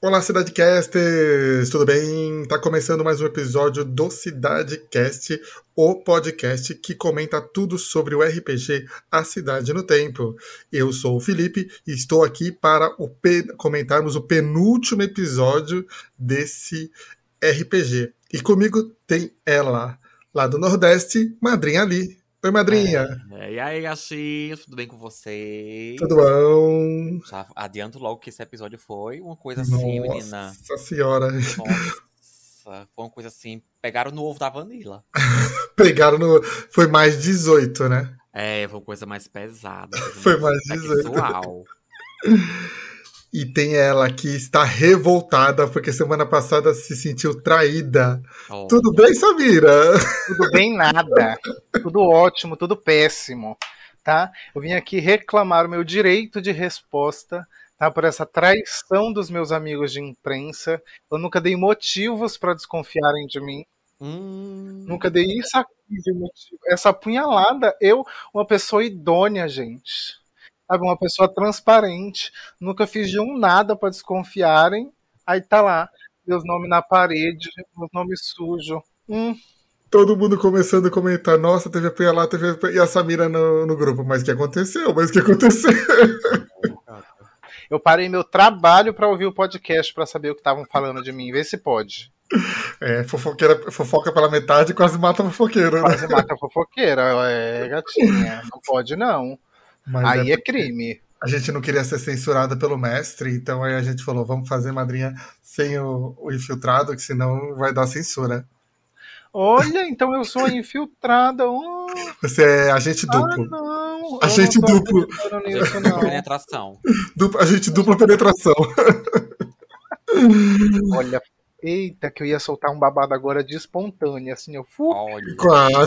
Olá, Cidadecasters! Tudo bem? Tá começando mais um episódio do Cidadecast, o podcast que comenta tudo sobre o RPG A Cidade no Tempo. Eu sou o Felipe e estou aqui para comentarmos o penúltimo episódio desse RPG. E comigo tem ela, lá do Nordeste, Madrinha Ali. Oi, Madrinha! E aí, gatinhos, tudo bem com vocês? Tudo bom? Já adianto logo que esse episódio foi uma coisa assim, menina. Nossa senhora! Nossa, foi uma coisa assim, pegaram no ovo da Vanilla. Pegaram no... Foi mais 18, né? Foi uma coisa mais pesada. Foi mais 18. Sexual. E tem ela que está revoltada porque semana passada se sentiu traída. Olha. Tudo bem, Samira? Tudo bem, nada. Tudo ótimo, tudo péssimo, tá? Eu vim aqui reclamar o meu direito de resposta, tá? Por essa traição dos meus amigos de imprensa. Eu nunca dei motivos para desconfiarem de mim. Nunca dei isso aqui de motivo. Essa apunhalada, uma pessoa idônea, gente. Sabe, uma pessoa transparente. Nunca fiz de um nada para desconfiarem. Aí tá lá, meus nomes na parede, meus nomes sujos. Todo mundo começando a comentar, nossa, teve apunhalada, e a Samira no grupo. Mas o que aconteceu? Eu parei meu trabalho para ouvir o podcast para saber o que estavam falando de mim. Vê se pode. Fofoca pela metade, quase mata a fofoqueira, né? Quase mata a fofoqueira, gatinha. Não pode, não. Mas aí é crime. A gente não queria ser censurada pelo mestre, então aí a gente falou, vamos fazer, Madrinha, sem o infiltrado, que senão vai dar censura. Olha, então eu sou infiltrada. Você é agente duplo. Não. Agente duplo. Nisso, não. Penetração. Agente dupla penetração. Olha, eita, que eu ia soltar um babado agora de espontânea, assim, eu fui.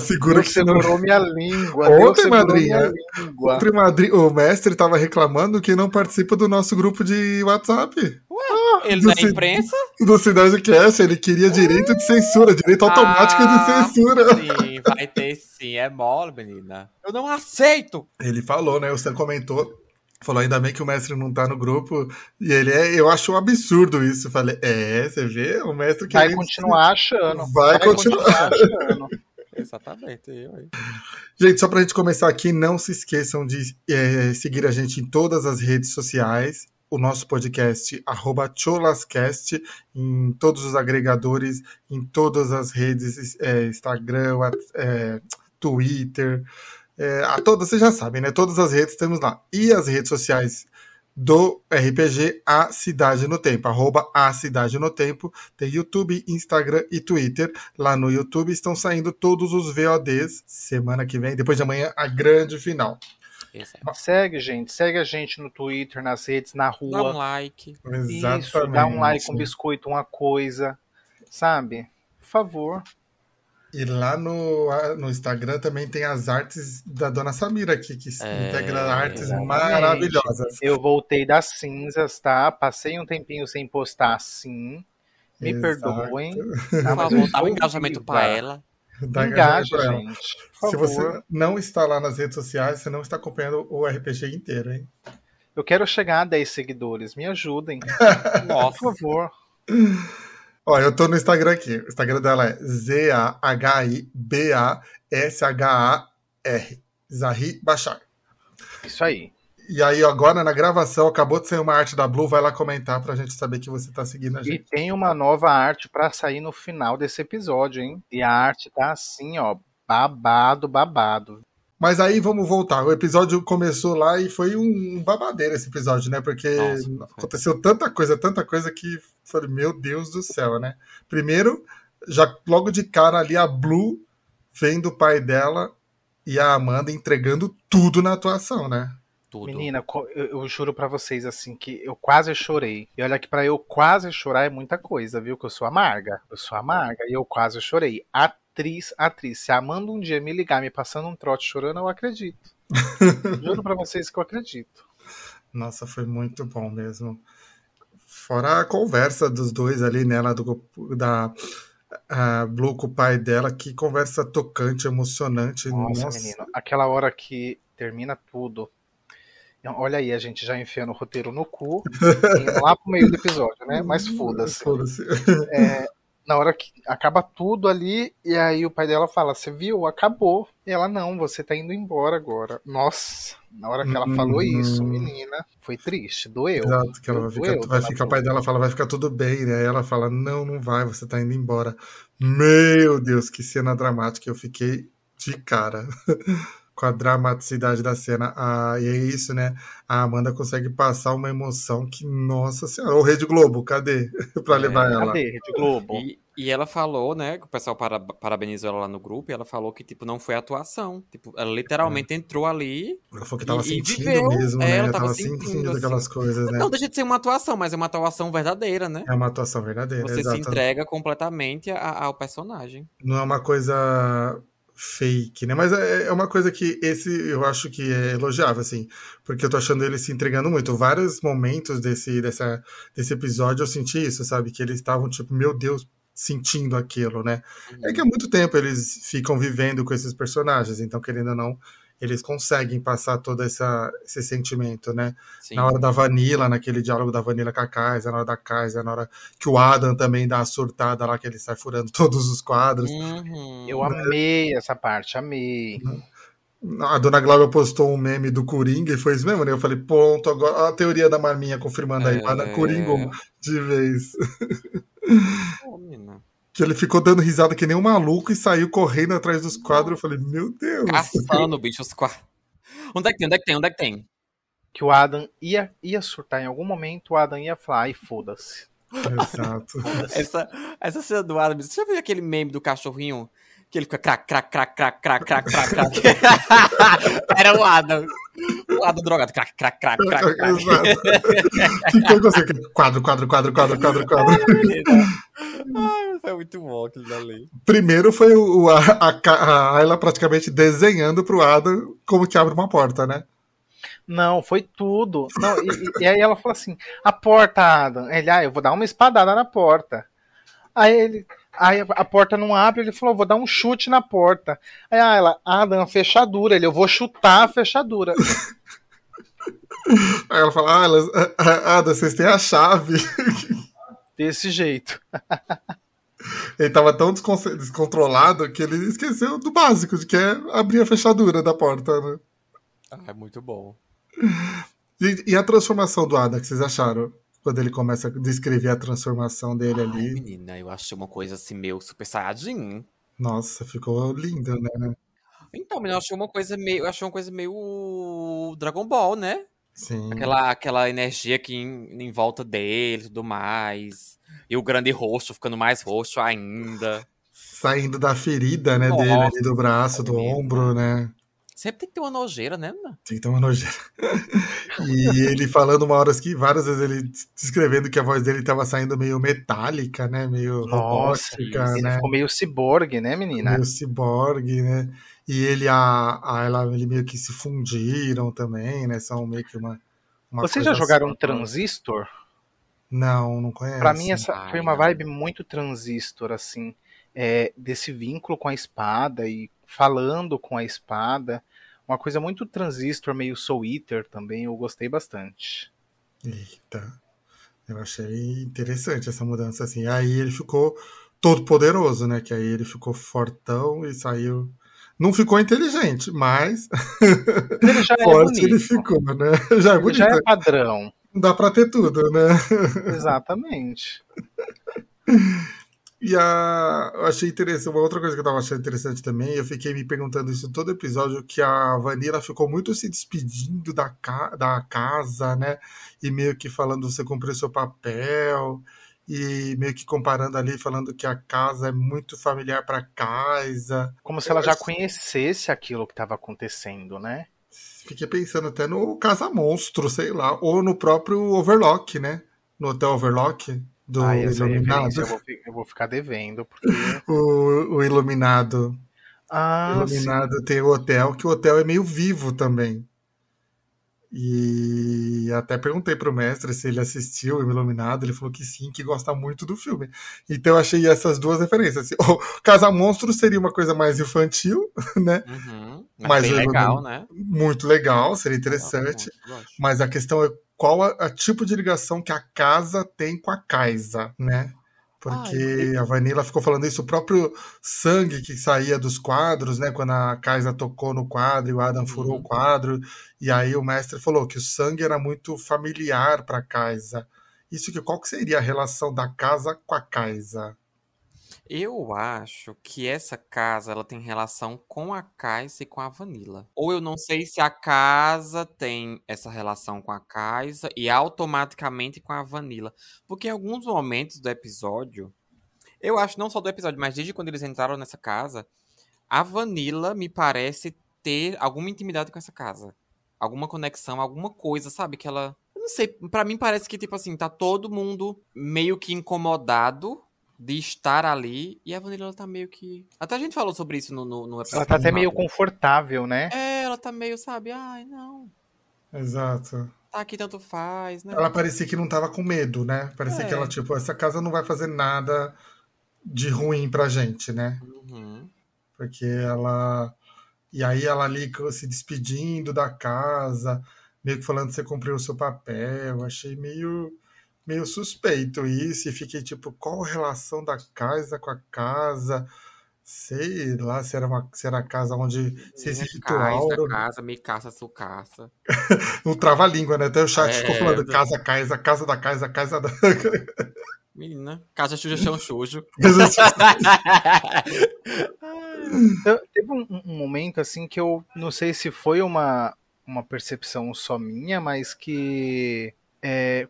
Segura que segurou minha língua. Ontem, Madrinha, o mestre estava reclamando que não participa do nosso grupo de WhatsApp. Ele da imprensa? Do Cidadecast, ele queria direito de censura, direito automático de censura. Sim, vai ter sim, é mole, menina. Eu não aceito! Ele falou, né, o Sam comentou, falou, ainda bem que o mestre não tá no grupo, e eu acho um absurdo isso. Falei, você vê, o mestre que vai continuar achando. Vai continuar achando. Exatamente, eu aí. Gente, só pra gente começar aqui, não se esqueçam de seguir a gente em todas as redes sociais, o nosso podcast, @cholascast, em todos os agregadores, em todas as redes, Instagram, Twitter, a todas, vocês já sabem, né? Todas as redes temos lá. E as redes sociais do RPG A Cidade no Tempo, @A Cidade no Tempo, tem YouTube, Instagram e Twitter. Lá no YouTube estão saindo todos os VODs, semana que vem, depois de amanhã, a grande final. Segue a gente no Twitter, nas redes, na rua. Dá um like. Exatamente. Isso, dá um like, um biscoito, uma coisa, sabe? Por favor. E lá no Instagram também tem as artes da Dona Samira aqui, que integra artes exatamente. Maravilhosas. Eu voltei das cinzas, tá? Passei um tempinho sem postar assim. Me perdoem. Por favor, dá um engajamento pra ela. Engaja, gente. Se você não está lá nas redes sociais, você não está acompanhando o RPG inteiro, hein? Eu quero chegar a 10 seguidores. Me ajudem. Nossa. Por favor. Ó, eu tô no Instagram aqui. O Instagram dela é ZAHIBASHAR. Zahri Bashar. Isso aí. E aí, agora na gravação, acabou de sair uma arte da Blue, vai lá comentar pra gente saber que você tá seguindo a gente. E tem uma nova arte pra sair no final desse episódio, hein? E a arte tá assim, ó, babado. Mas aí vamos voltar. O episódio começou lá e foi um babadeiro esse episódio, né? Porque aconteceu tanta coisa que falei, meu Deus do céu, né? Primeiro, já logo de cara ali, a Blue vendo o pai dela e a Amanda entregando tudo na atuação, né? Tudo. Menina, eu juro pra vocês, assim, que eu quase chorei. E olha que pra eu quase chorar é muita coisa, viu? Que eu sou amarga. E eu quase chorei. Atriz. Se a Amanda um dia me ligar, me passando um trote chorando, eu acredito. Juro pra vocês que eu acredito. Nossa, foi muito bom mesmo. Fora a conversa dos dois ali, né? Da Blue com o pai dela. Que conversa tocante, emocionante. Nossa, menino. Aquela hora que termina tudo. Olha aí, a gente já enfiando o roteiro no cu, indo lá pro meio do episódio, né? Mas foda-se. Foda-se. Na hora que acaba tudo ali, e aí o pai dela fala, você viu? Acabou. E ela, não, você tá indo embora agora. Nossa, na hora que ela falou isso, menina, foi triste, doeu. Exato, que ela vai ficar, o pai dela fala, vai ficar tudo bem, né? Aí ela fala, não, não vai, você tá indo embora. Meu Deus, que cena dramática, eu fiquei de cara com a dramaticidade da cena. E é isso, né? A Amanda consegue passar uma emoção que, nossa senhora, o Rede Globo, cadê? Pra levar ela. Cadê, Rede Globo? E ela falou, né, que o pessoal parabenizou ela lá no grupo, e ela falou que, tipo, não foi atuação. Tipo, ela literalmente entrou ali. Ela falou que tava sentindo viveu, mesmo, né? ela Tava sentindo sentindo aquelas assim. coisas, né? Não deixa de ser uma atuação, mas é uma atuação verdadeira, né? É uma atuação verdadeira, Você exato. se entrega completamente ao personagem. Não é uma coisa fake, né? Mas é uma coisa que eu acho que é elogiável, assim, porque eu tô achando ele se entregando muito. Vários momentos desse episódio eu senti isso, sabe? Que eles estavam tipo, meu Deus, sentindo aquilo, né? É que há muito tempo eles ficam vivendo com esses personagens, então, querendo ou não, eles conseguem passar todo esse sentimento, né? Sim. Na hora da Vanilla, naquele diálogo da Vanilla com a Kaisa, na hora da Kaisa, na hora que o Adam também dá a surtada lá, que ele sai furando todos os quadros. Eu amei essa parte, amei. A Dona Glaucia postou um meme do Coringa e foi isso mesmo, né? Eu falei, ponto, agora a teoria da Marminha confirmando aí, Adam Coringa de vez. Menina. Que ele ficou dando risada que nem um maluco e saiu correndo atrás dos quadros. Eu falei, meu Deus. Caçando, bicho, os quadros. Onde é que tem? Que o Adam ia surtar em algum momento, o Adam ia falar, ai, foda-se. Exato. Essa cena do Adam, você já viu aquele meme do cachorrinho? Que ele fica crac, crac, crac, crac, crac, crac, crac, crac. Era o Adam. O Adam drogado. Crac, crac, crac, crac, crac. Ficou com você. Quadro. Ai, foi muito bom aquilo dali. Primeiro foi a Ayla praticamente desenhando pro Adam como que abre uma porta, né? Não, foi tudo. Não, e aí ela falou assim, a porta, Adam. Ele, eu vou dar uma espadada na porta. Aí a porta não abre, ele falou, vou dar um chute na porta. Aí ela, Adam, a fechadura. Ele, eu vou chutar a fechadura. Aí ela fala, Adam, vocês têm a chave. Desse jeito. Ele tava tão descontrolado que ele esqueceu do básico, de que é abrir a fechadura da porta, né? É muito bom. E a transformação do Adam, que vocês acharam? Quando ele começa a descrever a transformação dele ali. Menina, eu achei uma coisa assim, meio Super Saiyajin. Nossa, ficou lindo, né? Então, menina, eu achei uma coisa meio Dragon Ball, né? Sim. Aquela energia que em volta dele e tudo mais. E o grande rosto ficando mais roxo ainda. Saindo da ferida, né, dele ali do braço, do ombro, né? Sempre tem que ter uma nojeira, né, Ana? Tem que ter uma nojeira. E ele falando várias vezes ele descrevendo que a voz dele estava saindo meio metálica, né? Meio robótica, ele né? ficou meio ciborgue, né, menina? Meio ciborgue, né? E ele ele meio que se fundiram também, né? São meio que uma Vocês já jogaram Transistor? Não conheço. Pra mim essa foi uma vibe muito Transistor, assim. Desse vínculo com a espada e falando com a espada. Uma coisa muito Transistor, meio Soul Eater também, eu gostei bastante. Eita, eu achei interessante essa mudança, assim. Aí ele ficou todo poderoso, né? Que aí ele ficou fortão e saiu... Não ficou inteligente, mas ele já forte ele ficou, né? Já é bonito. Já é padrão. Não dá pra ter tudo, né? Exatamente. E eu achei interessante, uma outra coisa que eu tava achando interessante também, eu fiquei me perguntando isso todo episódio, que a Vanilla ficou muito se despedindo da casa, né? E meio que falando, você cumpriu seu papel, e meio que comparando ali, falando que a casa é muito familiar pra casa. Como se ela já conhecesse aquilo que estava acontecendo, né? Fiquei pensando até no Casa Monstro, sei lá, ou no próprio Overlock, né? No Hotel Overlock. Do Iluminado. Eu vou ficar devendo, porque... o Iluminado. O Iluminado tem o hotel, que o hotel é meio vivo também. E até perguntei pro mestre se ele assistiu o Iluminado, ele falou que sim, que gosta muito do filme. Então eu achei essas duas referências. O Casa Monstro seria uma coisa mais infantil, né? Uhum. Mas bem o legal, elogio né? muito legal, seria Legal, interessante. gosto. Mas a questão é qual a tipo de ligação que a casa tem com a Kaisa, né? Porque a Vanilla ficou falando isso, o próprio sangue que saía dos quadros, né? Quando a Kaisa tocou no quadro e o Adam furou o quadro, e aí o mestre falou que o sangue era muito familiar para Kaisa. Isso que qual que seria a relação da casa com a Kaisa? Eu acho que essa casa ela tem relação com a Kaisa e com a Vanilla. Ou eu não sei se a casa tem essa relação com a Kaisa e automaticamente com a Vanilla. Porque em alguns momentos do episódio, eu acho não só do episódio, mas desde quando eles entraram nessa casa, a Vanilla me parece ter alguma intimidade com essa casa. Alguma conexão, alguma coisa, sabe? Que ela. Eu não sei, pra mim parece que, tipo assim, tá todo mundo meio que incomodado de estar ali. E a Vanilla, ela tá meio que. Até a gente falou sobre isso no episódio. Ela tá até passado. meio confortável, né? É, ela tá meio, sabe? Ai, não. Exato. Tá aqui, tanto faz, né? Ela parecia que não tava com medo, né? Parecia que ela, tipo, essa casa não vai fazer nada de ruim pra gente, né? Uhum. Porque ela. E aí ela ali se despedindo da casa, meio que falando que você cumpriu o seu papel. Achei meio suspeito isso. E fiquei tipo, qual a relação da casa com a casa? Sei lá, se era a casa onde. Se esse ritual. Kaisa, casa, me caça, sucaça. Não trava-língua, né? Até o chat ficou falando É. casa, casa da casa, casa da. Menina, casa suja, chão sujo. Então, teve um momento assim que eu não sei se foi uma percepção só minha, mas que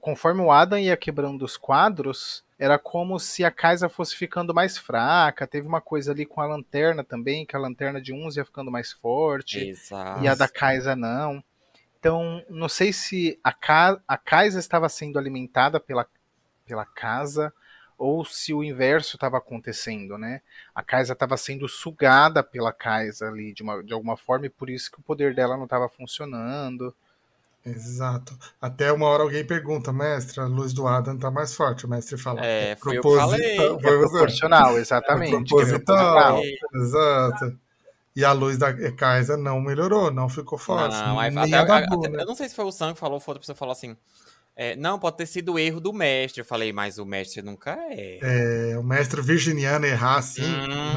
conforme o Adam ia quebrando os quadros, era como se a Kaisa fosse ficando mais fraca. Teve uma coisa ali com a lanterna também, que a lanterna de uns ia ficando mais forte Exato. e a da Kaisa não. Então, não sei se a Kaisa estava sendo alimentada pela casa ou se o inverso estava acontecendo, né? A Kaisa estava sendo sugada pela Kaisa ali de alguma forma e por isso que o poder dela não estava funcionando. Exato. Até uma hora alguém pergunta, mestre, a luz do Adam tá mais forte. O mestre fala, Foi eu que falei. É proporcional, exatamente. É proposital. Exato. E a luz da Kaisa não melhorou, não ficou forte. Não, nem a da Bu, né? eu não sei se foi o Sam que falou, foi outra pessoa que falou assim. Não, pode ter sido o erro do mestre. Eu falei, mas o mestre nunca é. O mestre virginiano errar assim.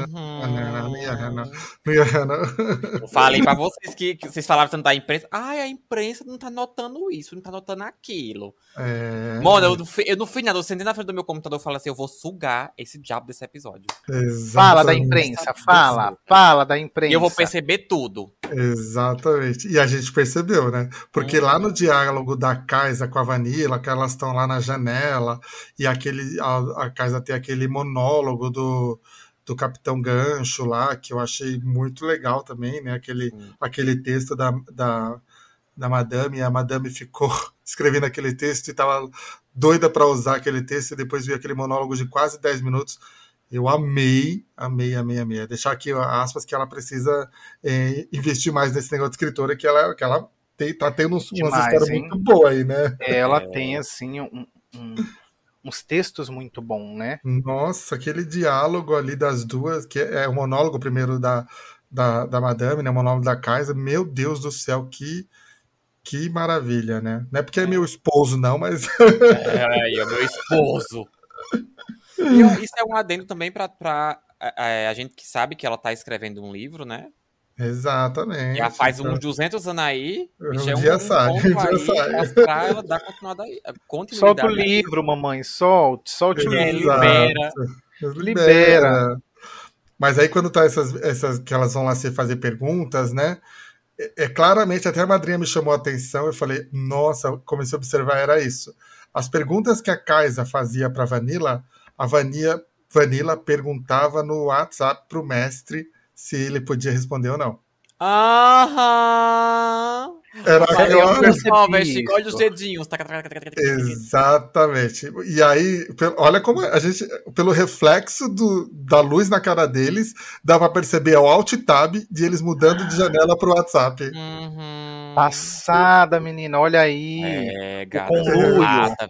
Não ia errar, não. Não ia errar, não. Eu falei pra vocês que vocês falaram tanto da imprensa. Ai, a imprensa não tá notando isso, não tá notando aquilo. Mano, eu não fui nada. Eu sentei na frente do meu computador e falei assim: eu vou sugar esse diabo desse episódio. Exatamente. Fala da imprensa, fala da imprensa. E eu vou perceber tudo. Exatamente. E a gente percebeu, né? Porque lá no diálogo da Kaisa com a Vanilla, que elas estão lá na janela, e a Kaisa tem aquele monólogo do Capitão Gancho lá, que eu achei muito legal também, né? Aquele texto da Madame, e a Madame ficou escrevendo aquele texto e tava doida para usar aquele texto, e depois viu aquele monólogo de quase 10 minutos. Eu amei. Deixar aqui aspas que ela precisa investir mais nesse negócio de escritora, que ela tá tendo umas histórias muito boas aí, né? Ela tem, assim, uns textos muito bons, né? Nossa, aquele diálogo ali das duas, que é o monólogo primeiro da Madame, né? O monólogo da Kaisa. Meu Deus do céu, que maravilha, né? Não é porque é meu esposo, não, mas... É meu esposo. E isso é um adendo também pra a gente que sabe que ela tá escrevendo um livro, né? Exatamente. Já faz uns 200 anos aí. Um dia sai. Pra ela dar continuidade. Solta o livro, mamãe. Solte o livro. Libera. Mas aí quando tá essas que elas vão lá fazer perguntas, né? Claramente, até a madrinha me chamou a atenção. Eu falei, nossa, comecei a observar, era isso. As perguntas que a Kaisa fazia pra Vanilla, a Vanilla perguntava no WhatsApp pro mestre se ele podia responder ou não. Aham. Era olha os dedinhos. Exatamente. E aí, olha como a gente, pelo reflexo da luz na cara deles, dá pra perceber o alt tab de eles mudando de janela pro WhatsApp. Passada, menina, olha aí. Gata, conluio.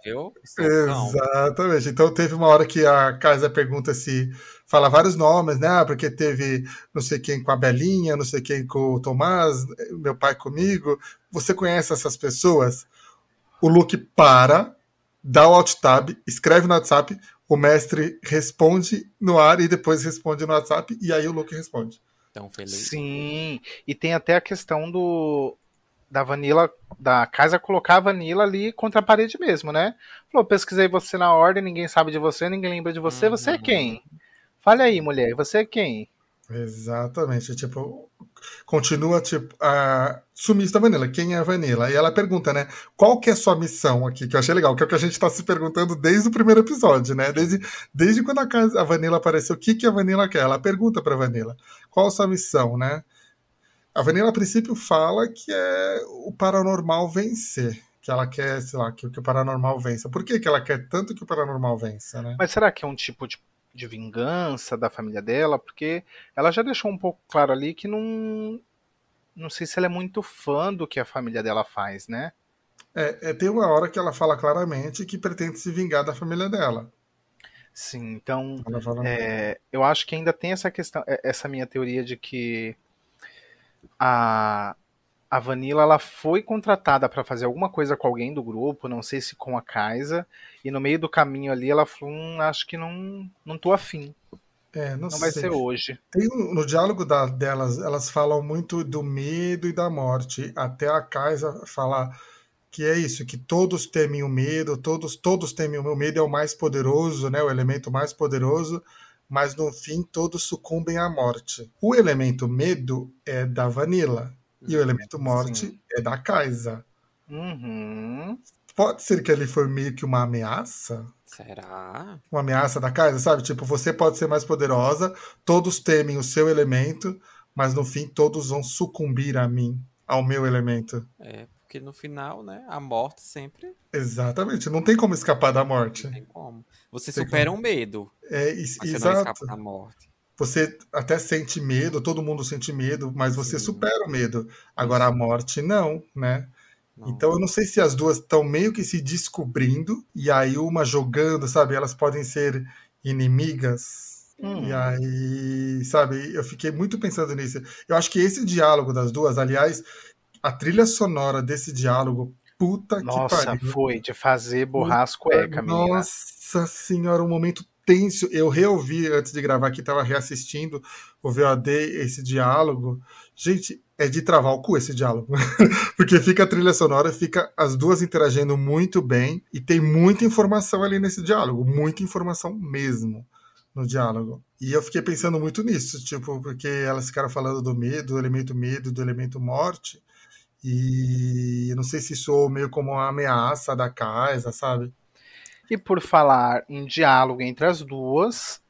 Viu? Exatamente. Então teve uma hora que a Kaisa pergunta se fala vários nomes, né? Ah, porque teve não sei quem com a Belinha, não sei quem com o Tomás, meu pai comigo. Você conhece essas pessoas? O Luke para, dá o alt tab, escreve no WhatsApp, o mestre responde no ar e depois responde no WhatsApp, e aí o Luke responde. Tão feliz. Sim, e tem até a questão da Vanilla, da casa colocar a Vanilla ali contra a parede mesmo, né? Falou, pesquisei você na ordem, ninguém sabe de você, ninguém lembra de você, você é quem? Fale aí, mulher, você é quem? Exatamente, tipo, continua tipo, a sumiço da Vanilla, quem é a Vanilla? E ela pergunta, né, qual que é a sua missão aqui, que eu achei legal, que é o que a gente tá se perguntando desde o primeiro episódio, né, desde quando a Vanilla apareceu, o que a Vanilla quer? Ela pergunta pra Vanilla, qual a sua missão, né? A Vanilla, a princípio, fala que é o paranormal vencer, que ela quer, sei lá, que o paranormal vença. Por que ela quer tanto que o paranormal vença, né? Mas será que é um tipo de vingança da família dela? Porque ela já deixou um pouco claro ali que não sei se ela é muito fã do que a família dela faz, né? Tem uma hora que ela fala claramente que pretende se vingar da família dela. Sim, então Ela fala... eu acho que ainda tem essa questão, essa minha teoria de que a Vanilla ela foi contratada para fazer alguma coisa com alguém do grupo, não sei se com a Kaisa, e no meio do caminho ali ela falou, acho que não tô afim. não vai sei. ser hoje. No diálogo delas, elas falam muito do medo e da morte. Até a Kaisa falar que é isso, que todos temem o medo, todos temem o medo, é o mais poderoso, né, o elemento mais poderoso, mas no fim todos sucumbem à morte. O elemento medo é da Vanilla, e o elemento morte é da Kaisa. Uhum. Pode ser que ele foi meio que uma ameaça? Será? Uma ameaça da Kaisa, sabe? Tipo, você pode ser mais poderosa, todos temem o seu elemento, mas no fim todos vão sucumbir a mim, ao meu elemento. Porque no final, né, a morte sempre... Exatamente, não tem como escapar da morte. Não tem como. Você supera um medo, mas você exato. não escapa da morte. Você até sente medo, todo mundo sente medo, mas você supera o medo. Agora a morte não, né? Não. Então eu não sei se as duas estão meio que se descobrindo, e aí uma jogando, sabe? Elas podem ser inimigas. E aí, sabe, eu fiquei muito pensando nisso. Eu acho que esse diálogo das duas, aliás, a trilha sonora desse diálogo, puta que pariu. Nossa, foi de fazer borrar as cuecas, menina. Nossa senhora, um momento tenso. Eu reouvi antes de gravar aqui, tava reassistindo o VOD, esse diálogo. Gente, é de travar o cu esse diálogo. Porque fica a trilha sonora, fica as duas interagindo muito bem, e tem muita informação ali nesse diálogo, muita informação mesmo no diálogo. E eu fiquei pensando muito nisso, tipo, porque elas ficaram falando do medo, do elemento morte, e eu não sei se soou meio como uma ameaça da Kaisa, sabe? E por falar em diálogo entre as duas,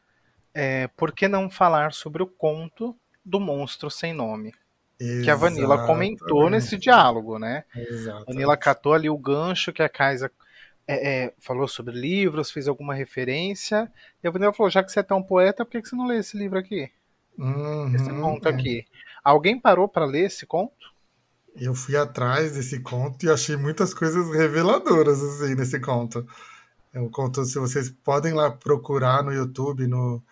por que não falar sobre o conto do monstro sem nome? Exatamente. Que a Vanilla comentou nesse diálogo, né? Exatamente. A Vanilla catou ali o gancho que a Kaisa falou sobre livros, fez alguma referência, e a Vanilla falou, já que você é tão poeta, por que você não lê esse livro aqui? Esse conto aqui. Alguém parou para ler esse conto? Eu fui atrás desse conto e achei muitas coisas reveladoras assim, nesse conto. É um conto, se vocês podem lá procurar no YouTube, no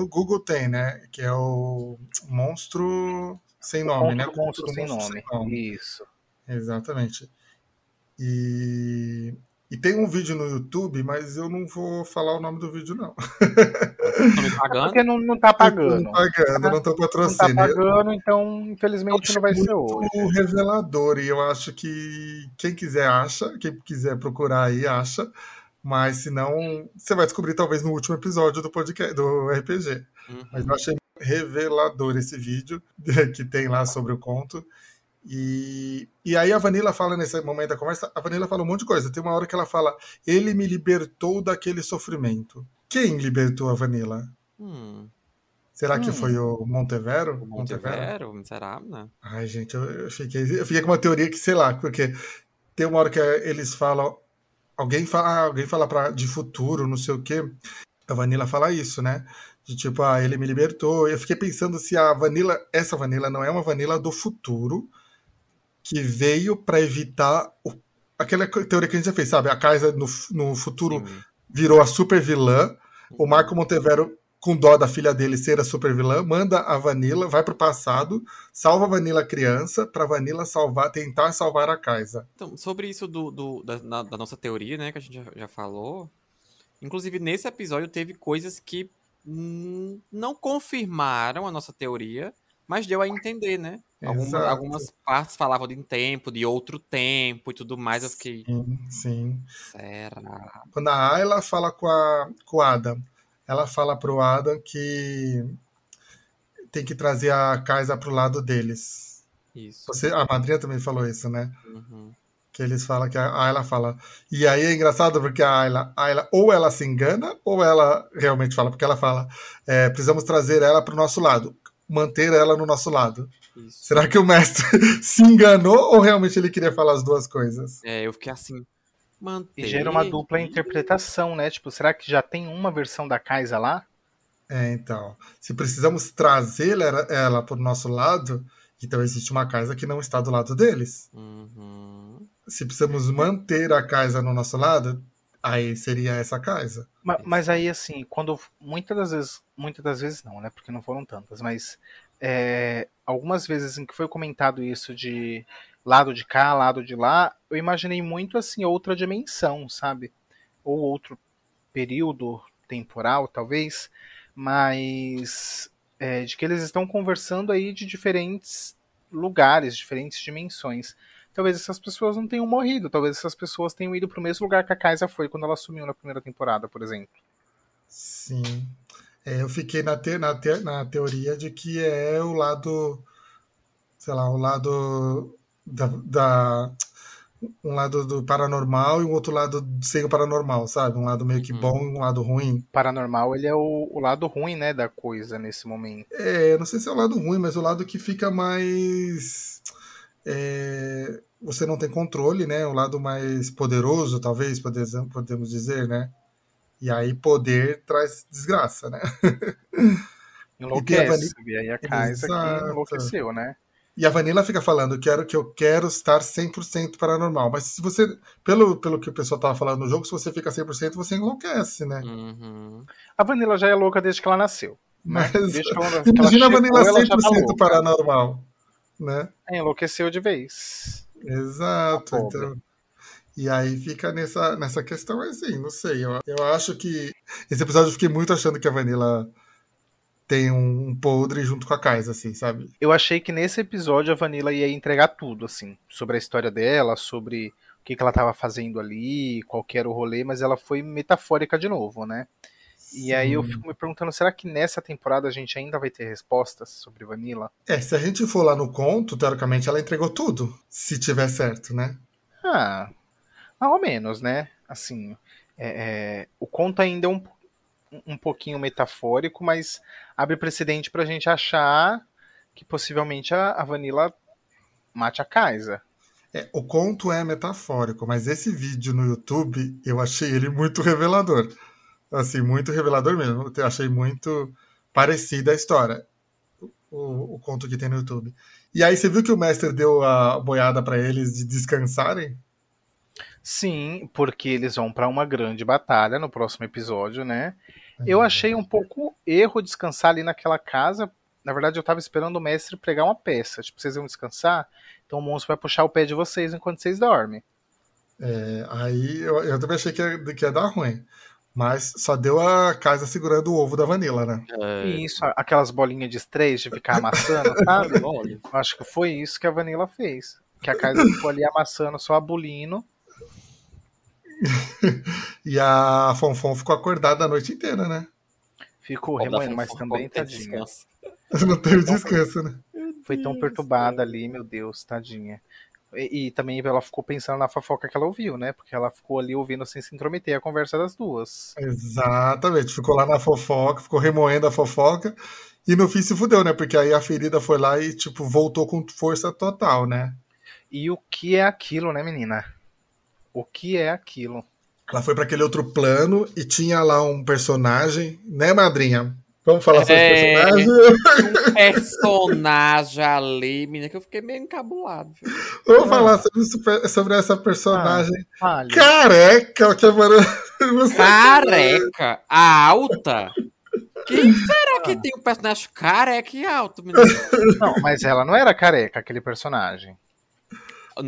Google tem, né? Que é o Monstro Sem Nome, né? O Monstro Sem Nome. Isso. Exatamente. E tem um vídeo no YouTube, mas eu não vou falar o nome do vídeo, não. Tá me pagando? Porque não tá pagando. Não tô patrocinando. Não tá pagando, então infelizmente não vai ser hoje. É muito revelador, e eu acho que quem quiser acha, quem quiser procurar aí acha, mas se não, você vai descobrir talvez no último episódio do podcast, do RPG. Mas eu achei revelador esse vídeo que tem lá sobre o conto. E aí a Vanilla fala nesse momento da conversa, a Vanilla fala um monte de coisa. Tem uma hora que ela fala, ele me libertou daquele sofrimento. Quem libertou a Vanilla? Será que foi o Montevero? O Montevero? Será, né? Ai, gente, eu fiquei com uma teoria que, sei lá, porque tem uma hora que eles falam, alguém fala de futuro, não sei o quê. A Vanilla fala isso, né? De tipo, ele me libertou. Eu fiquei pensando se essa Vanilla não é uma Vanilla do futuro, que veio para evitar aquela teoria que a gente já fez, sabe? A Kaisa no futuro virou a super vilã, o Marco Montevero com dó da filha dele ser a super vilã, manda a Vanilla, vai pro passado, salva a Vanilla criança, pra Vanilla tentar salvar a Kaisa. Então, sobre isso da nossa teoria, né, que a gente já falou, inclusive nesse episódio teve coisas que não confirmaram a nossa teoria, mas deu a entender, né? Algumas partes falavam de tempo, de outro tempo e tudo mais. Eu fiquei. Sim. Será? Quando a Ayla fala com o Adam, ela fala pro Adam que tem que trazer a Kaisa pro lado deles. Isso. A madrinha também falou isso, né? Uhum. Que eles falam que a Ayla fala. E aí é engraçado porque a Ayla ou ela se engana ou ela realmente fala, porque ela fala: precisamos trazer ela pro nosso lado, manter ela no nosso lado. Isso. Será que o mestre se enganou ou realmente ele queria falar as duas coisas? Eu fiquei assim. E gera uma dupla interpretação, né? Tipo, será que já tem uma versão da Kaisa lá? Então. Se precisamos trazer ela pro nosso lado, então existe uma Kaisa que não está do lado deles. Uhum. Se precisamos manter a Kaisa no nosso lado, aí seria essa Kaisa. Mas aí, assim, quando muitas das vezes não, né? Porque não foram tantas, mas algumas vezes em que foi comentado isso de lado de cá, lado de lá, eu imaginei muito, assim, outra dimensão, sabe? Ou outro período temporal, talvez, mas de que eles estão conversando aí de diferentes lugares, diferentes dimensões. Talvez essas pessoas não tenham morrido, talvez essas pessoas tenham ido pro mesmo lugar que a Kaisa foi quando ela sumiu na primeira temporada, por exemplo. Sim. Eu fiquei na teoria de que é o lado, sei lá, o lado um lado do paranormal e um outro lado sem o paranormal, sabe? Um lado meio que bom e um lado ruim. Paranormal, ele é o lado ruim, né, da coisa nesse momento. Eu não sei se é o lado ruim, mas o lado que fica mais... você não tem controle, né? O lado mais poderoso, talvez, podemos dizer, né? E aí poder traz desgraça, né? Enlouquece. E aí a Kaisa que enlouqueceu, né? E a Vanilla fica falando que eu quero estar 100% paranormal. Mas se você, pelo que o pessoal tava falando no jogo, se você fica 100%, você enlouquece, né? Uhum. A Vanilla já é louca desde que ela nasceu. Mas desde que ela imagina a Vanilla chegou, 100% paranormal, né? Enlouqueceu de vez. Exato. Então, e aí fica nessa questão assim, não sei. Eu acho que esse episódio eu fiquei muito achando que a Vanilla tem um podre junto com a Kaisa, assim, sabe? Eu achei que nesse episódio a Vanilla ia entregar tudo, assim, sobre a história dela, sobre o que ela tava fazendo ali, qual que era o rolê, mas ela foi metafórica de novo, né? Sim. E aí eu fico me perguntando, será que nessa temporada a gente ainda vai ter respostas sobre Vanilla? Se a gente for lá no conto, teoricamente ela entregou tudo, se tiver certo, né? Mais ou menos, né? Assim, o conto ainda é um pouquinho metafórico, mas abre precedente pra gente achar que possivelmente a Vanilla mate a Kaisa. O conto é metafórico, mas esse vídeo no YouTube, eu achei ele muito revelador. Assim, muito revelador mesmo. Eu achei muito parecida a história, o conto que tem no YouTube. E aí, você viu que o mestre deu a boiada pra eles de descansarem? Sim, porque eles vão pra uma grande batalha no próximo episódio, né? Eu achei um pouco erro descansar ali naquela casa. Na verdade, eu tava esperando o mestre pregar uma peça. Tipo, vocês vão descansar? Então o monstro vai puxar o pé de vocês enquanto vocês dormem. Aí eu também achei que ia dar ruim. Mas só deu a Kaisa segurando o ovo da Vanilla, né? Isso, aquelas bolinhas de estresse de ficar amassando, sabe? Acho que foi isso que a Vanilla fez. Que a Kaisa ficou ali amassando, só abolindo. E a Fonfon ficou acordada a noite inteira, né? Ficou remoendo, mas também, tadinha. Não teve descanso, né? Foi tão perturbada ali, meu Deus, tadinha. E também ela ficou pensando na fofoca que ela ouviu, né? Porque ela ficou ali ouvindo sem se intrometer a conversa das duas. Exatamente, ficou lá na fofoca, ficou remoendo a fofoca. E no fim se fudeu, né? Porque aí a ferida foi lá e, tipo, voltou com força total, né? E o que é aquilo, né, menina? O que é aquilo? Ela foi para aquele outro plano e tinha lá um personagem, né, madrinha? Vamos falar sobre o personagem? Um personagem ali, menina, que eu fiquei meio encabulado. Vamos falar sobre essa personagem careca, que é careca? A alta? Quem será que tem um personagem careca e alto, menino? Não, mas ela não era careca, aquele personagem.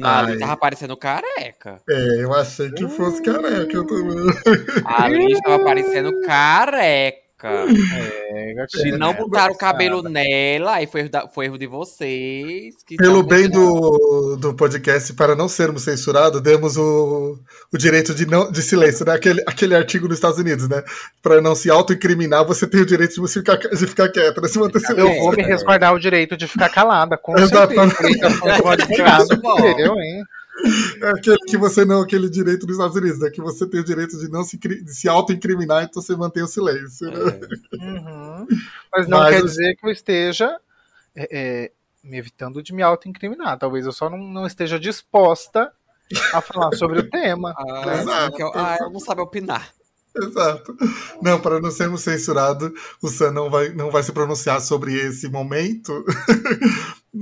Ali tava parecendo careca. Eu achei que fosse careca também. Ali estava parecendo careca. Se não botaram o cabelo nela, aí foi erro de vocês. Pelo bem do podcast, para não sermos censurados, demos o direito de silêncio, né? Aquele artigo nos Estados Unidos, né? Para não se autoincriminar, você tem o direito de você ficar quieto, né? Se manter silêncio. Eu vou me resguardar o direito de ficar calada, com certeza. É aquele direito dos Estados Unidos, né? Que você tem o direito de não se auto-incriminar, então você mantém o silêncio. Né? Uhum. Mas não quer dizer que eu esteja me evitando de me auto-incriminar. Talvez eu só não esteja disposta a falar sobre o tema. Eu não sabe opinar. Exato. Não, para não sermos censurados, o Sam não vai se pronunciar sobre esse momento.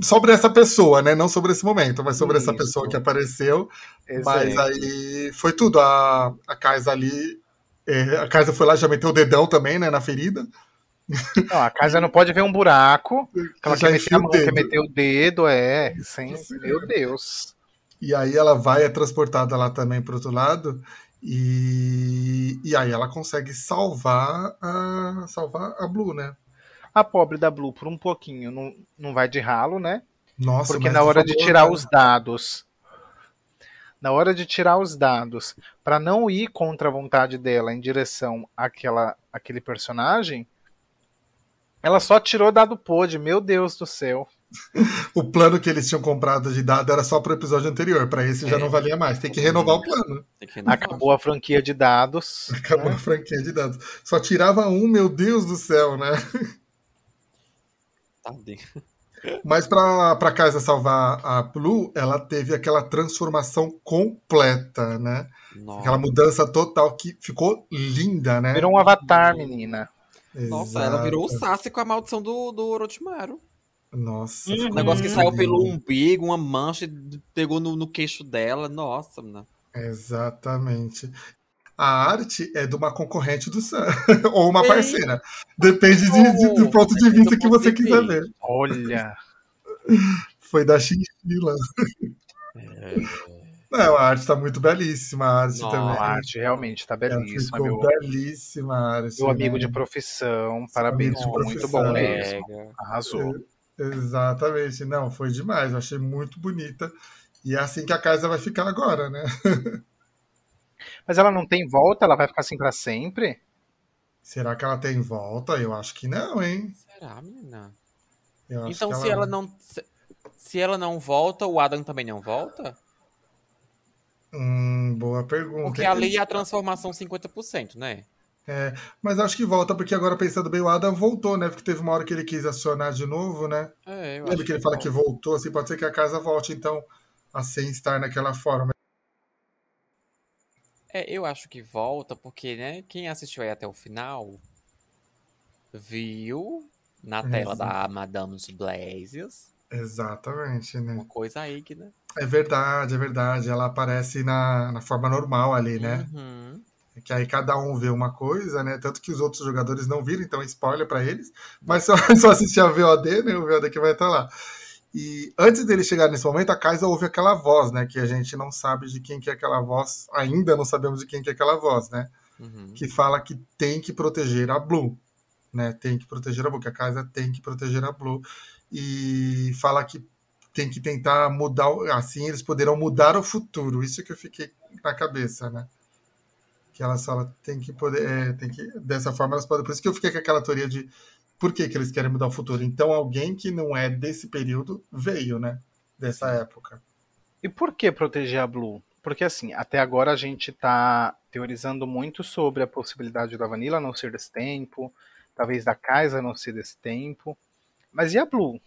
Sobre essa pessoa, né? Não sobre esse momento, mas sobre essa pessoa que apareceu. Exato. Mas aí foi tudo. A Kaisa ali. A Kaisa foi lá, já meteu o dedão também, né? Na ferida. Não, a Kaisa não pode ver um buraco. Ela quer meter a mão, quer meter o dedo, Sim, meu Deus. E aí ela vai, é transportada lá também pro outro lado. E aí ela consegue salvar a Blue, né? A pobre da Blue, por um pouquinho, não vai de ralo, né? Nossa, porque na hora de tirar os dados, para não ir contra a vontade dela em direção àquele personagem, ela só tirou dado pod, meu Deus do céu. O plano que eles tinham comprado de dado era só pro episódio anterior, para esse já não valia mais, tem que renovar o plano. Acabou a franquia de dados. Acabou a franquia de dados. Só tirava um, meu Deus do céu, né? Mas pra Kaisa salvar a Blue, ela teve aquela transformação completa, né? Nossa. Aquela mudança total que ficou linda, né? Virou um avatar, menina. Nossa, ela virou o Sassi com a maldição do Orochimaru. Nossa. Um negócio que saiu pelo umbigo, uma mancha, pegou no queixo dela. Nossa, menina. Exatamente. A arte é de uma concorrente do Sam, ou uma parceira. Depende do ponto de vista que você quiser ver. Olha! Foi da Chinchila. Não, a arte tá muito belíssima. A arte também. A arte realmente tá belíssima. Ficou belíssima a arte. Meu amigo de profissão, parabéns, ficou muito bom mesmo. Arrasou. Exatamente. Não, foi demais. Eu achei muito bonita. E é assim que a casa vai ficar agora, né? Mas ela não tem volta? Ela vai ficar assim pra sempre? Será que ela tem volta? Eu acho que não, hein? Será, menina? Então, se ela não volta, o Adam também não volta? Boa pergunta. Porque ali é a transformação 50%, né? Mas acho que volta, porque agora pensando bem, o Adam voltou, né? Porque teve uma hora que ele quis acionar de novo, né? Lembra que ele fala que voltou, assim, pode ser que a casa volte, então, a sem estar naquela forma. Eu acho que volta, porque, né, quem assistiu aí até o final viu na tela da Madame Blasius. Exatamente, né? Uma coisa aí que, né? É verdade. Ela aparece na forma normal ali, né? Uhum. Que aí cada um vê uma coisa, né? Tanto que os outros jogadores não viram, então é spoiler pra eles. Mas só assistir a VOD, né? O VOD que vai estar lá. E antes dele chegar nesse momento, a Kaisa ouve aquela voz, né? Que a gente não sabe de quem que é aquela voz. Ainda não sabemos de quem que é aquela voz, né? Uhum. Que fala que tem que proteger a Blue, né? Tem que proteger a Blue, que a Kaisa tem que proteger a Blue. E fala que tem que tentar mudar, assim eles poderão mudar o futuro. Isso que eu fiquei na cabeça, né? Que elas falam, tem que poder, dessa forma elas podem. Por isso que eu fiquei com aquela teoria de por que eles querem mudar o futuro. Então alguém que não é desse período veio, né? Dessa época. E por que proteger a Blue? Porque assim, até agora a gente tá teorizando muito sobre a possibilidade da Vanilla não ser desse tempo, talvez da Kaisa não ser desse tempo. Mas e a Blue?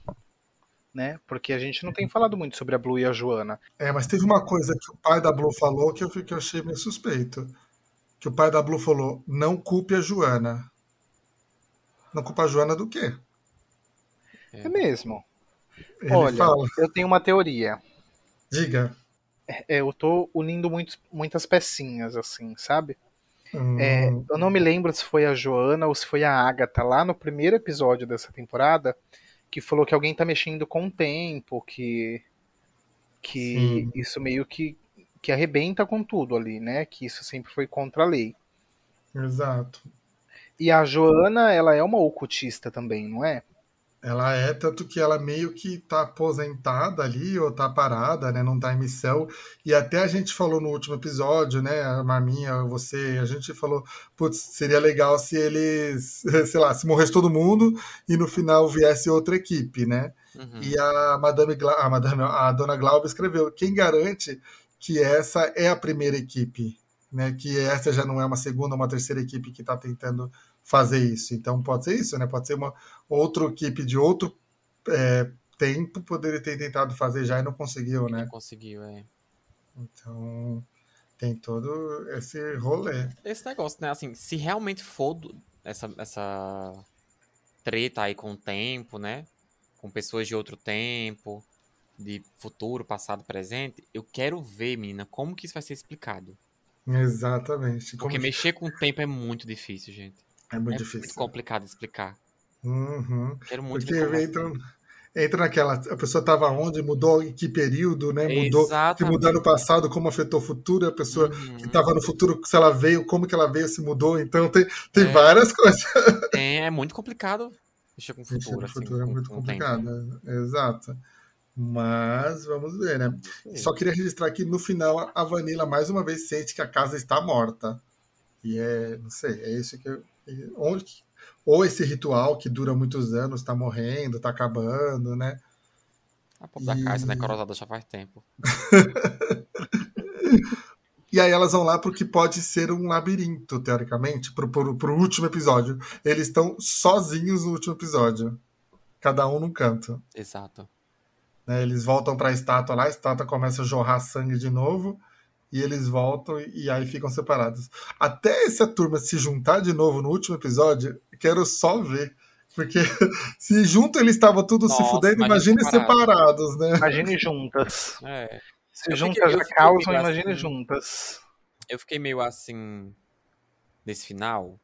Né? Porque a gente não tem falado muito sobre a Blue e a Joana. Mas teve uma coisa que o pai da Blue falou que eu achei meio suspeito. Que o pai da Blue falou, não culpe a Joana. Não culpa a Joana do quê? É mesmo. Ele Olha, fala. Eu tenho uma teoria. Diga. Eu tô unindo muitas pecinhas, assim, sabe? Eu não me lembro se foi a Joana ou se foi a Agatha, lá no primeiro episódio dessa temporada, que falou que alguém tá mexendo com o tempo, que Sim. isso meio que arrebenta com tudo ali, né? Que isso sempre foi contra a lei. Exato. E a Joana, ela é uma ocultista também, não é? Ela é, tanto que ela meio que tá aposentada ali, ou tá parada, né? Não tá em missão. E até a gente falou no último episódio, né? A Marminha, você, a gente falou, putz, seria legal se eles, sei lá, se morresse todo mundo e no final viesse outra equipe, né? Uhum. E a Dona Glauber escreveu, quem garante que essa é a primeira equipe, né? Que essa já não é uma segunda, uma terceira equipe que está tentando fazer isso. Então pode ser isso, né? Pode ser uma outra equipe de outro tempo poderia ter tentado fazer já e não conseguiu, né? Não conseguiu, Então tem todo esse rolê. Esse negócio, né? Assim, se realmente for essa treta aí com o tempo, né? Com pessoas de outro tempo, de futuro, passado, presente, eu quero ver, menina, como que isso vai ser explicado. Exatamente. Porque mexer com o tempo é muito difícil, gente. É muito É difícil. muito complicado de explicar. Uhum. Quero muito Porque ver como entra naquela. A pessoa estava onde, mudou em que período, né? Mudou. Se Exatamente. mudar no passado, como afetou o futuro, a pessoa Uhum. que estava no futuro, se ela veio, como que ela veio, se mudou. Então tem várias coisas. É muito complicado mexer com o Mexer futuro. no Assim, futuro é muito com o tempo. complicado, né? Exato. Mas vamos ver, né? Só queria registrar que no final a Vanilla mais uma vez sente que a casa está morta. E não sei, é isso que ou esse ritual que dura muitos anos está morrendo, está acabando, né? A pobre da casa, né? Corosada já faz tempo. E aí elas vão lá pro que pode ser um labirinto, teoricamente, pro último episódio. Eles estão sozinhos no último episódio. Cada um num canto. Exato. Né? Eles voltam pra estátua lá, a estátua começa a jorrar sangue de novo. E eles voltam e aí ficam separados. Até essa turma se juntar de novo no último episódio, quero só ver. Porque se junto eles estavam tudo se fudendo, imagine separados, né? Imagine juntas. Se juntas já fiquei causam, imagine assim, juntas. Eu fiquei meio assim nesse final,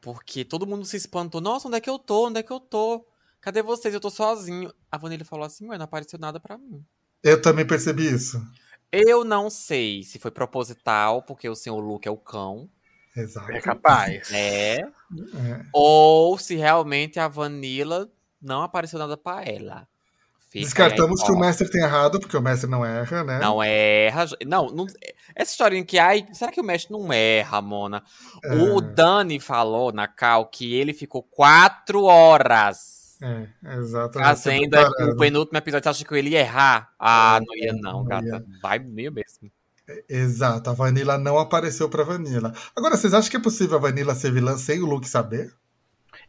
porque todo mundo se espantou. Nossa, onde é que eu tô? Onde é que eu tô? Cadê vocês? Eu tô sozinho. A Vanilla falou assim, ué, não apareceu nada pra mim. Eu também percebi isso. Eu não sei se foi proposital, porque o senhor Luke é o cão. Exato. É capaz. Ou se realmente a Vanilla não apareceu nada pra ela. Descartamos que o mestre tem errado, porque o mestre não erra, né? Não erra. Não, essa historinha que, será que o mestre não erra, Mona? O Dani falou na Cal que ele ficou 4 horas. Exatamente. Fazendo o penúltimo episódio. Você acha que ele ia errar? Não ia não, gata. Vai meio mesmo. Exato, a Vanilla não apareceu pra Vanilla. Agora, vocês acham que é possível a Vanilla ser vilã sem o Luke saber?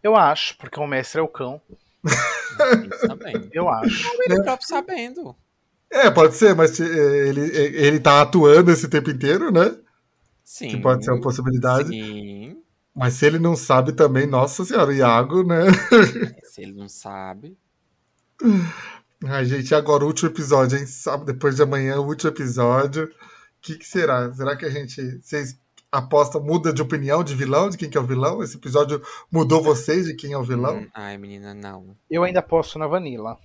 Eu acho, porque o mestre é o cão. Isso também. Eu acho. Ele próprio sabendo. Pode ser, mas ele tá atuando esse tempo inteiro, né? Sim. Que pode ser uma possibilidade. Sim. Mas se ele não sabe também, nossa senhora, o Iago, né? Se ele não sabe. Ai, gente, agora o último episódio, hein? Sabe, depois de amanhã, o último episódio. O que será? Será que vocês apostam, muda de opinião de vilão, de quem que é o vilão? Esse episódio mudou vocês de quem é o vilão? Ai, menina, não. Eu ainda aposto na Vanilla.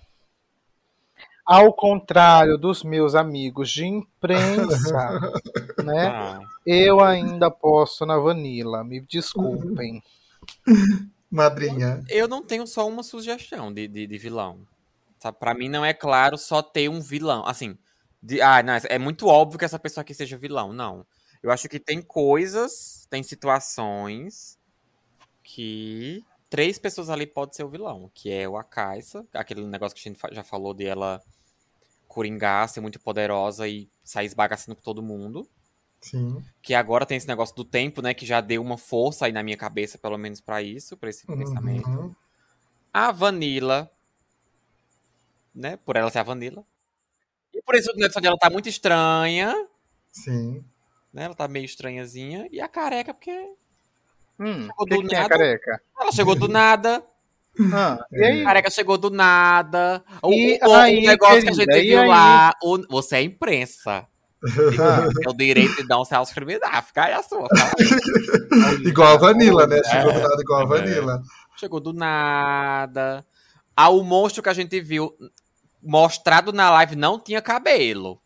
Ao contrário dos meus amigos de imprensa, né? Eu ainda aposto na Vanilla. Me desculpem. Madrinha. Eu não tenho só uma sugestão de vilão. Sabe? Pra mim não é claro só ter um vilão. Assim, não, é muito óbvio que essa pessoa aqui seja vilão. Não. Eu acho que tem coisas, tem situações que 3 pessoas ali podem ser o vilão. Que é o Akaisa, aquele negócio que a gente já falou de ela coringar, ser muito poderosa e sair esbagaçando com todo mundo. Sim. Que agora tem esse negócio do tempo, né? Que já deu uma força aí na minha cabeça, pelo menos pra isso, pra esse pensamento. A Vanilla, né? Por ela ser a Vanilla. E por isso que ela tá muito estranha. Sim. Né? Ela tá meio estranhazinha. E a careca, porque... chegou do nada. É a careca? Ela chegou do nada. E aí? A careca chegou do nada. O aí, negócio querida, que a gente viu lá. Você é imprensa. Tem o direito de não se discriminar. Fica aí a sua. Igual a Vanilla, né? Chegou do nada igual a Vanilla. Chegou do nada. O monstro que a gente viu mostrado na live não tinha cabelo.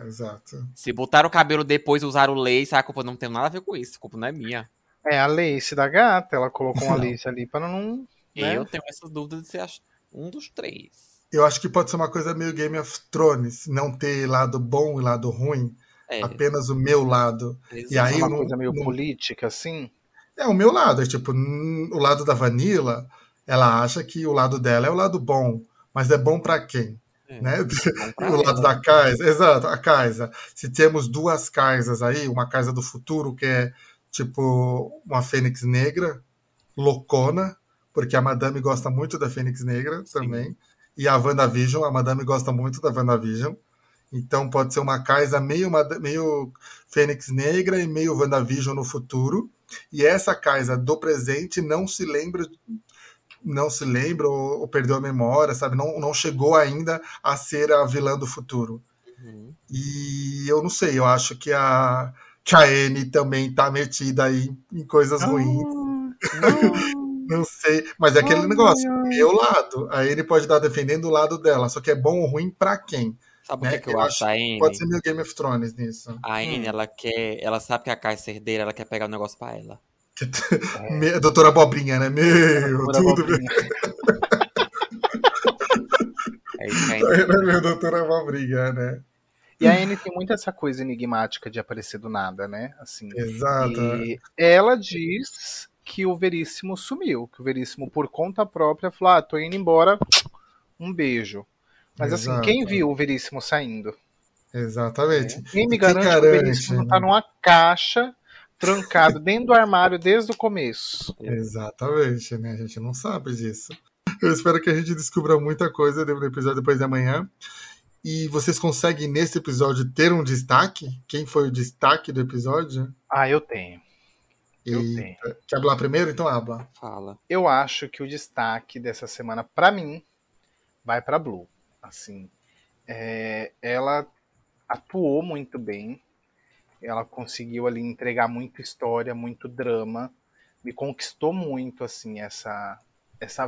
Exato. Se botaram o cabelo depois e usaram lace, a culpa não tem nada a ver com isso. A culpa não é minha. É a lace da gata, ela colocou uma lace ali para não... Né? Eu tenho essas dúvidas de ser um dos 3. Eu acho que pode ser uma coisa meio Game of Thrones, não ter lado bom e lado ruim, apenas o meu lado. Exato. E aí uma coisa meio política, assim? É o meu lado, é tipo, o lado da Vanilla, ela acha que o lado dela é o lado bom, mas é bom pra quem? Né? O lado da Kaisa, exato, a Kaisa. Se temos 2 Kaisas aí, uma Kaisa do futuro que é tipo uma Fênix Negra, loucona, porque a Madame gosta muito da Fênix Negra também. E a WandaVision, a Madame gosta muito da WandaVision. Então pode ser uma Kaisa meio Fênix Negra e meio WandaVision no futuro. E essa Kaisa do presente não se lembra ou perdeu a memória, sabe? Não chegou ainda a ser a vilã do futuro. Uhum. E eu não sei, eu acho que a Anne também tá metida aí em coisas ruins. Não sei, mas é aquele negócio, meu lado. A Anne pode estar defendendo o lado dela, só que é bom ou ruim pra quem? Sabe o que eu acho da Anne? Pode ser meio Game of Thrones nisso. A Anne, ela sabe que a Kaisa é herdeira, ela quer pegar o negócio pra ela. Doutora Abobrinha, né? Tudo bem. É isso que a Anne é meu Doutora Abobrinha, né? E a Anne tem muito essa coisa enigmática de aparecer do nada, né? Assim, exato. E ela diz que o Veríssimo sumiu, que o Veríssimo, por conta própria, falou: tô indo embora, um beijo. Mas assim, quem viu o Veríssimo saindo? Exatamente. Quem me garante que o Veríssimo não tá numa caixa, trancado dentro do armário desde o começo? Exatamente, né? A gente não sabe disso. Eu espero que a gente descubra muita coisa no episódio depois de amanhã. E vocês conseguem, nesse episódio, ter um destaque? Quem foi o destaque do episódio? Eu tenho. Tenho. Quer falar primeiro? Então habla. Fala. Eu acho que o destaque dessa semana, pra mim, vai pra Blue. Assim, ela atuou muito bem. Ela conseguiu ali entregar muita história, muito drama. Me conquistou muito, assim, essa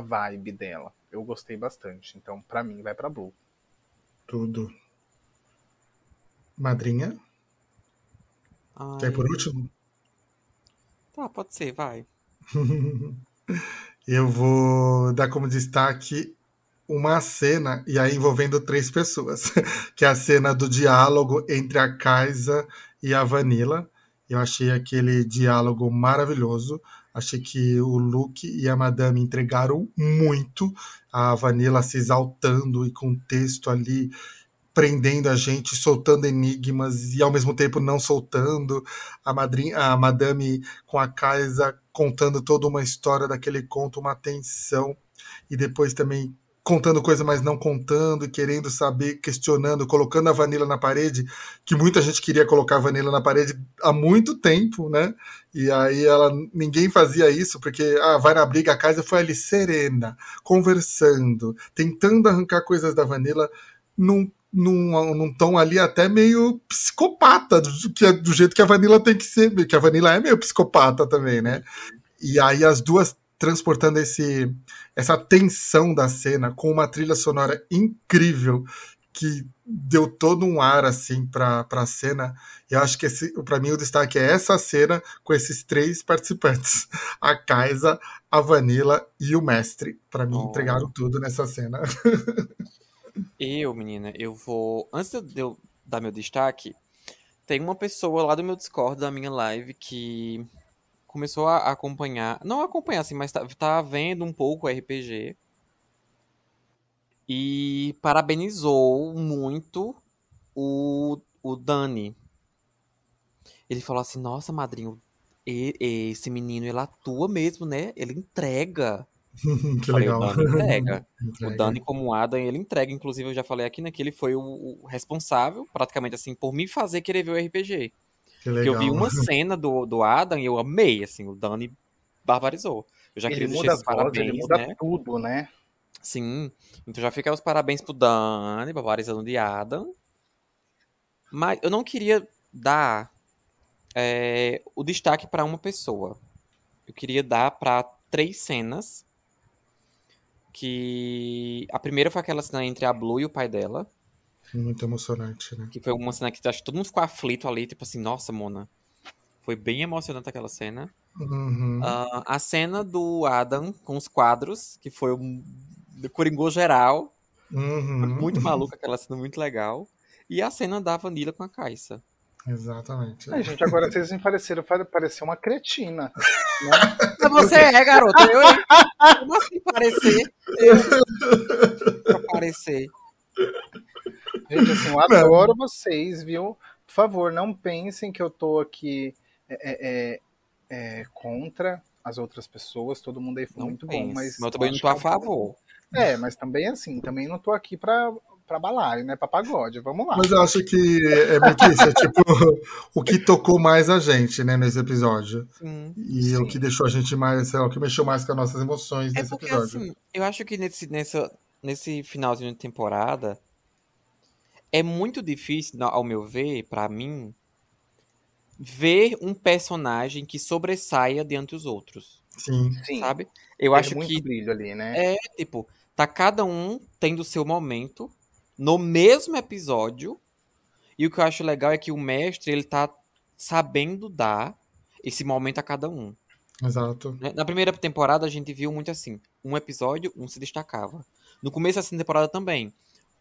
vibe dela. Eu gostei bastante. Então, pra mim, vai pra Blue. Tudo. Madrinha? Quer ir por último? Tá, pode ser, vai. Eu vou dar como destaque uma cena, e aí envolvendo 3 pessoas, que é a cena do diálogo entre a Kaisa e a Vanilla. Eu achei aquele diálogo maravilhoso. Achei que o Luke e a Madame entregaram muito. A Vanilla se exaltando e com o texto ali prendendo a gente, soltando enigmas e ao mesmo tempo não soltando. A Madame com a Kaisa contando toda uma história daquele conto, uma tensão. E depois também contando coisa, mas não contando, e querendo saber, questionando, colocando a Vanilla na parede, que muita gente queria colocar a Vanilla na parede há muito tempo, né? E aí ninguém fazia isso, porque vai na briga, a Kaisa foi ali serena, conversando, tentando arrancar coisas da Vanilla num tom ali até meio psicopata, do jeito que a Vanilla tem que ser, que a Vanilla é meio psicopata também, né? E aí as duas transportando essa tensão da cena com uma trilha sonora incrível que deu todo um ar assim para a cena. Eu acho que para mim o destaque é essa cena com esses 3 participantes: a Kaisa, a Vanilla e o Mestre. Para mim entregaram tudo nessa cena. Menina, eu vou... Antes de eu dar meu destaque, tem uma pessoa lá do meu Discord, da minha live, que começou a acompanhar... Não acompanhar, assim, mas tá vendo um pouco o RPG. E parabenizou muito o Dani. Ele falou assim: nossa, madrinho, esse menino, ele atua mesmo, né? Ele entrega. Que legal. O Dani entrega. O Dani, como Adam, ele entrega. Inclusive, eu já falei aqui, né, que ele foi o responsável, praticamente assim, por me fazer querer ver o RPG. Que legal. Porque eu vi uma cena do Adam e eu amei, assim, o Dani barbarizou. Eu já queria deixar os parabéns, ele muda né? tudo, né? Sim. Então já fica os parabéns pro Dani, barbarizando de Adam. Mas eu não queria dar o destaque pra uma pessoa. Eu queria dar pra 3 cenas. Que a primeira foi aquela cena entre a Blue e o pai dela. Muito emocionante, né? Que foi uma cena que acho que todo mundo ficou aflito ali. Tipo assim, nossa, Mona. Foi bem emocionante aquela cena. Uhum. A cena do Adam com os quadros. Que foi coringou geral. Uhum. Muito maluca aquela cena, muito legal. E a cena da Vanilla com a Caixa. Exatamente. Ai, gente, agora vocês me pareceram parecer uma cretina. Né? Mas você é, garota. Como assim parecer? Pra parecer. Gente, assim, eu adoro vocês, viu? Por favor, não pensem que eu tô aqui contra as outras pessoas. Todo mundo aí foi Não muito pense, bom, mas eu também não acho tô a que é um pouco- favor. Mas também assim, também não tô aqui pra balai, né? Pra pagode. Vamos lá. Mas eu acho que é muito isso, é tipo o que tocou mais a gente, né, nesse episódio. Sim. E o que deixou a gente mais, sei lá, o que mexeu mais com as nossas emoções nesse porque, episódio. assim, eu acho que nesse finalzinho de temporada é muito difícil, ao meu ver, pra mim, ver um personagem que sobressaia diante dos outros, Sim. sabe? Eu Teve acho muito que brilho ali, né? tipo, tá cada um tendo o seu momento no mesmo episódio. E o que eu acho legal é que o mestre, ele tá sabendo dar esse momento a cada um. Exato. Né? Na primeira temporada a gente viu muito assim, um episódio, um se destacava. No começo da segunda temporada também,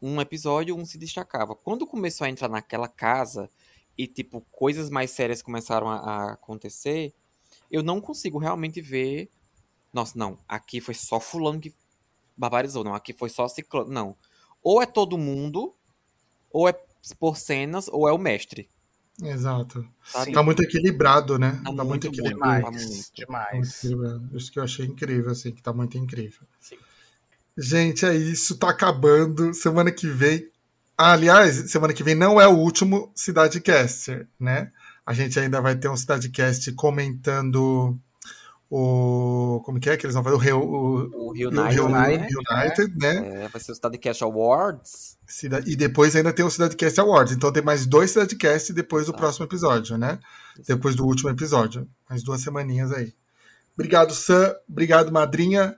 um episódio, um se destacava. Quando começou a entrar naquela casa e tipo coisas mais sérias começaram a acontecer, eu não consigo realmente ver, nossa, não, aqui foi só fulano que barbarizou, não, aqui foi só ciclano, não. Ou é todo mundo, ou é por cenas, ou é o mestre. Exato. Sabe? Tá muito equilibrado, né? Tá Tá muito equilibrado. Demais, Tá muito. demais. Isso que eu achei incrível, assim, que tá muito incrível. Sim. Gente, é isso, tá acabando. Semana que vem. Aliás, semana que vem não é o último Cidadecast, né? A gente ainda vai ter um Cidadecast comentando o. Como que é que eles vão fazer? O Reunited, né? Vai ser o Cidadecast Awards. E depois ainda tem o Cidadecast Awards. Então tem mais 2 Cidadecast depois do próximo episódio, né? Depois do último episódio. Mais 2 semaninhas aí. Obrigado, Sam. Obrigado, madrinha.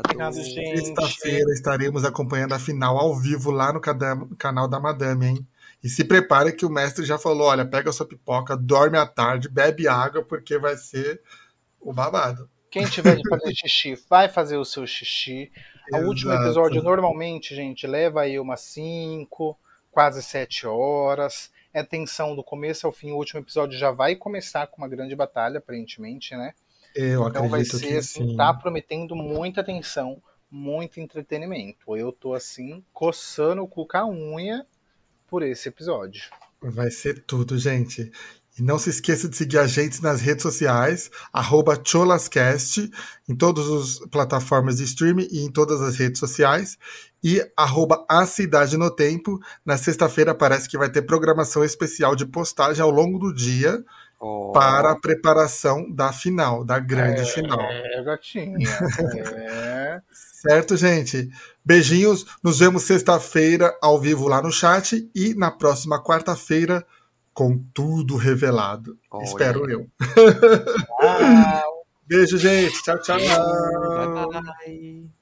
Obrigado, gente. Sexta-feira estaremos acompanhando a final ao vivo lá no canal da Madame, hein? E se prepare que o mestre já falou, olha, pega a sua pipoca, dorme à tarde, bebe água, porque vai ser o babado. Quem tiver de fazer xixi, vai fazer o seu xixi. O último episódio, normalmente, gente, leva aí umas 5, quase 7 horas. É tensão do começo ao fim. O último episódio já vai começar com uma grande batalha, aparentemente, né? Eu então vai acredito ser, que assim, sim. tá prometendo muita tensão, muito entretenimento. Eu tô, assim, coçando o cu com a unha por esse episódio. Vai ser tudo, gente. E não se esqueça de seguir a gente nas redes sociais, @cholascast, em todas as plataformas de streaming e em todas as redes sociais. E @a Cidade no Tempo. Na sexta-feira parece que vai ter programação especial de postagem ao longo do dia para a preparação da final, da grande final. Gatinha. Certo, gente? Beijinhos. Nos vemos sexta-feira ao vivo lá no chat e na próxima quarta-feira com tudo revelado. Espero eu. Tchau. Beijo, gente. Tchau, tchau. Bye, bye.